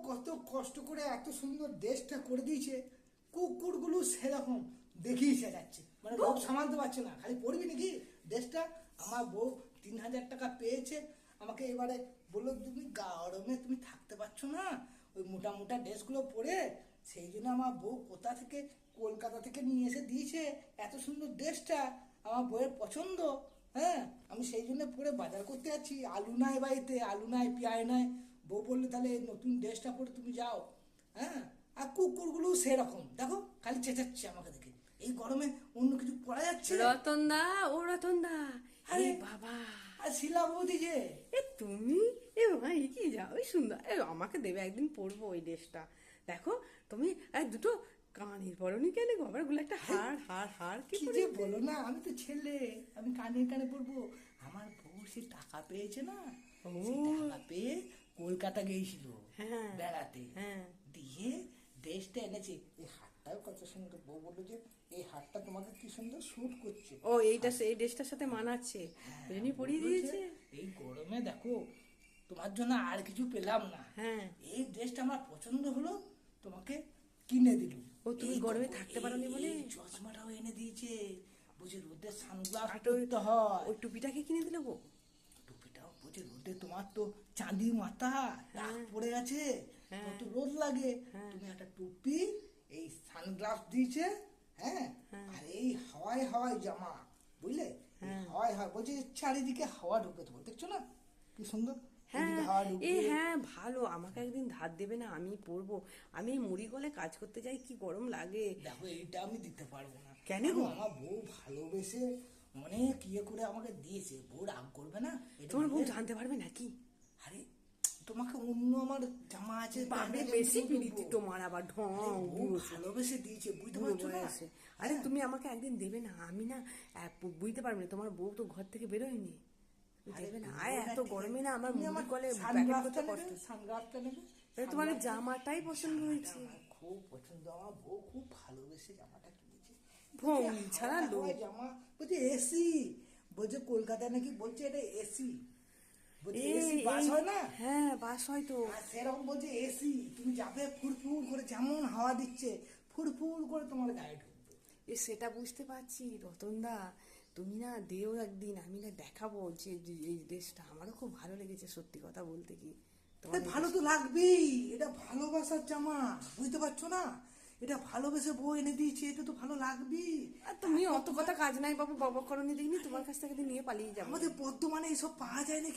কত কষ্ট করে এত সুন্দর ড্রেসটা করে দিয়েছে, কুকুরগুলো সেরকম দেখেই যাচ্ছে, মানে লোক সামালতে পারছে না, খালি পড়বি নাকি ড্রেসটা। আমার বউ 3,000 টাকা পেয়েছে, আমাকে এবারে বললো তুমি গরমে তুমি থাকতে পারছো না ওই মোটা মোটা ড্রেসগুলো পরে, সেই জন্য আমার বউ কোথা থেকে কলকাতা থেকে নিয়ে এসে দিয়েছে এত সুন্দর ড্রেসটা, আমার বউয়ের পছন্দ। হ্যাঁ, আমি সেই জন্য পরে বাজার করতে যাচ্ছি, আলু নাই বাড়িতে, আলু নাই পেঁয়াজ নাই। বউ বললো তাহলে নতুন ড্রেসটা পরে তুমি যাও। হ্যাঁ, আর কুকুরগুলো সেরকম দেখো খালি চেঁচাচ্ছে আমাকে দেখে, এই গরমে অন্য কিছু পরা যাচ্ছে। রতন দা, ও রতন দা, আরে বাবা, আর শিলা বৌদি যে, এ তুমি, এ ভাই কি যাও, ওই সুন্দর, এ আমাকে দেবে একদিন পরবো ওই ড্রেসটা। দেখো তুমি দুটো কানের পরনি কেন গো, আবার গুলো একটা হার হার হার কি কি যে বলো না, আমি তো ছেলে, আমি কানে কানে পড়বো। আমার বউ সে টাকা পেয়েছে না, সে টাকা পেয়ে কলকাতা গিয়েছিল হ্যাঁ, বেড়াতে, হ্যাঁ, দিয়ে ড্রেসটা এনেছে। এই হারটাও কত সুন্দর, বউ বললো যে এই হারটা তোমাকে কি সুন্দর স্যুট করছে। ও এইটা এই ড্রেসটার সাথে মানাচ্ছে, ওই জন্যই পরিয়ে বলছে, দিয়েছে। এই গরমে দেখো তোমার জন্য আর কিছু পেলাম না, হ্যাঁ, এই ড্রেসটা আমার পছন্দ হলো, তোমাকে কিনে দিল। ও তুমি গরমে থাকতে পারোনি বলে চশমাটাও এনে দিয়েছে, বুঝি রোদের সানগ্লাস আর করতে হয়। ওই টুপিটাকে কিনে দিল গো। টুপিটাও বুঝি রোদে, তোমার তো চাঁদি মাথা টাক পড়ে আছে, কত রোদ লাগে, তুমি একটা টুপি এই সানগ্লাস দিয়েছে। হ্যাঁ, আর এই হাওয়ায় হাওয়ায় জামা, বুঝলে, এই হাওয়ায় হাওয়ায় বলছে চারিদিকে হাওয়া ঢুকে, তোমার দেখছো না কি সুন্দর, হ্যাঁ, এদিকে হাওয়া ঢুকে। হ্যাঁ ভালো, আমাকে একদিন ধার দেবে না, আমি পরবো। আমি মুড়ি গলে কাজ করতে যাই, কি গরম লাগে। দেখো এইটা আমি দিতে পারবো না। কেন গো? আমার বউ ভালোবেসে অনেক ইয়ে করে আমাকে দিয়েছে, বউ রাগ করবে না এটা তোমার বউ দিলে? জানতে পারবে নাকি? আরে তোমাকে অন্য আমার জামা আছে, বাড়ি তাহলে বেশি আমি পিড়িতি দেবো। তোমার, আবার ঢং বউ ভালোবেসে দিয়েছে, বুঝতে বুড়ো পারছো না? বয়সে। আরে তুমি আমাকে একদিন দেবে না, আমি না বুঝতে পারবো না, তোমার বউ তো ঘর থেকে বেরোয়নি, দেবে না। আরে এত গরমে না আমার মুড়ি কলে প্যাকেট করতে কষ্ট। সানগ্লাসটা নেবে। তোমার জামাটাই পছন্দ হয়েছে। আমার খুব পছন্দ, আমার বউ খুব ভালোবেসে জামাটা কিনেছে। ভঙ্গি ছাড়া হাওয়ায় লোক। হাওয়ায় জামা, বলছে এসি, বলছে কলকাতায় নাকি বলছে এটা এসি, বলছে এসি বাস হয় না, হ্যাঁ বাস হয় তো। আর সেরকম বলছে এসি, তুমি যাবে ফুরফুর করে, যেমন হাওয়া দিচ্ছে ফুরফুর করে তোমার গায়ে ঢুকবে। সেটা বুঝতে পারছি রতনদা, তুমি না দেও একদিন, আমি না দেখাবো যে এই দেশটা আমারও খুব ভালো লেগেছে, সত্যি কথা বলতে কি। তোমার ভালো তো লাগবেই, এটা ভালোবাসার জামা, বুঝতে পারছো না, এটা ভালোবেসে বউ এনে দিয়েছে, এটা তো ভালো লাগবেই। আর তুমি অত কথা কাজ নাই বাবু, বাবা করণী দেখিনি, তোমার কাছ থেকে নিয়ে পালিয়ে যাবো। আমাদের বর্ধমানে এসব পাওয়া যায় না।